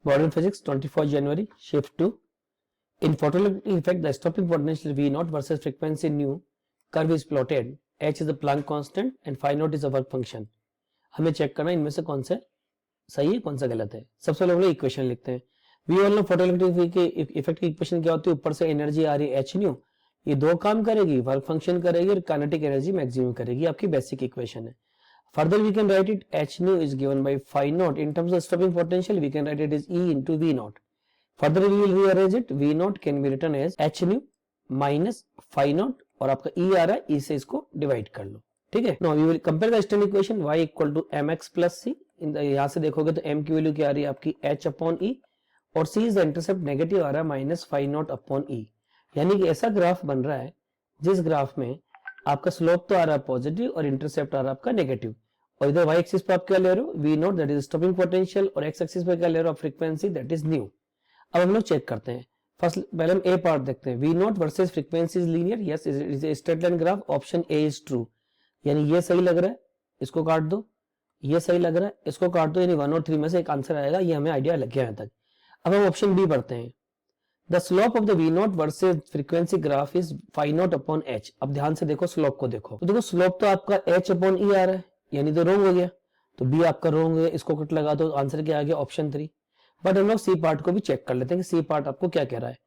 Modern Physics, 24 January, Shift 2. In photoelectric effect, the stopping potential V naught versus frequency nu curve is plotted. H is the Planck constant and phi naught is a work function. हमें check करना इनमें से कौन सा सही है कौन सा गलत है. सबसे पहले इक्वेशन लिखते हैं. We all know photoelectric effect की इक्वेशन क्या होती है, ऊपर से एनर्जी आ रही है एच न्यू, ये दो काम करेगी, वर्क फंक्शन करेगी और काइनेटिक एनर्जी मैक्सिमम करेगी. आपकी बेसिक इक्वेशन है. Further we can write it h nu is given by phi naught. In terms of stopping potential we can write it as E into V naught. Further we will rearrange it. V naught can be written as h nu minus phi naught और आपका E आ रहा है, E से इसको divide कर लो. ठीक है. Now we will compare the standard equation y equal to mx plus c. यहाँ से देखोगे तो m की वैल्यू क्या आ रही है आपकी h upon E और c is the intercept negative आ रहा है minus phi naught upon E. यानी कि ऐसा ग्राफ बन रहा है जिस ग्राफ में आपका स्लोप तो आ रहा है पॉजिटिव और इंटरसेप्ट आ रहा है आपका नेगेटिव. और इधर y एक्सिस पे आप क्या ले रहे हो, V not that is stopping potential, और x एक्सिस पे क्या ले रहे हो, फ्रीक्वेंसी दैट इज न्यू. अब हम लोग चेक करते हैं. फर्स्ट पहले हम ए पार्ट देखते हैं. V naught versus frequency is linear, yes it is a straight line graph. Option A is true, यानी ये सही लग रहा है, इसको काट दो. ये सही लग रहा है, इसको काट दो, यानी 1 और 3 में से एक आंसर आएगा. ये हमें आइडिया लग गया यहाँ तक. अब हम ऑप्शन बी पढ़ते हैं. The slope of the V naught versus frequency graph is phi not upon h. अब ध्यान से देखो स्लोप को देखो, तो देखो स्लोप तो आपका h अपॉन e आ रहा है, यानी तो रोंग हो गया, तो बी आपका रोंग है. इसको कट लगा दो, आंसर क्या आ गया, ऑप्शन 3. बट हम लोग सी पार्ट को भी चेक कर लेते हैं कि सी पार्ट आपको क्या कह रहा है.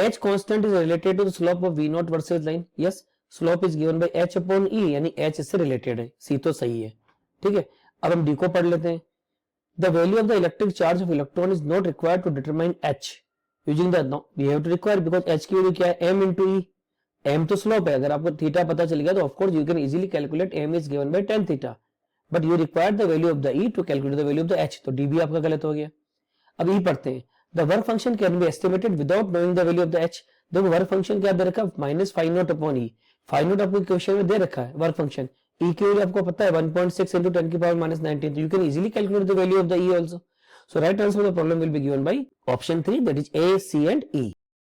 h constant is related to the slope of V naught versus line. Yes, slope is given by h upon e, यानी h इससे रिलेटेड है. सी तो सही है. ठीक है. अब हम डी को पढ़ लेते हैं. The value of the electric charge of electron is not required to determine h using the no we have to require because h की वैल्यू क्या है, m into e. m तो स्लोप है, अगर आपको थीटा पता चल गया तो of course you can easily calculate m is given by tan theta. But you require the value of the E to calculate the value of the H, तो D भी आपका गलत हो गया. अब ई पढ़ते हैं. The work function can be estimated without knowing the value of the H. देखो वर्क फंक्शन क्या दे रखा है, minus phi not upon E. phi not आपको क्वेश्चन में दे रखा है वर्क फंक्शन. ई की वैल्यू आपको पता है 1.6 into 10 की पावर -19, तो you can easily calculate the value of the E also. So right answer of the problem will be given by option 3 that is A, C and E.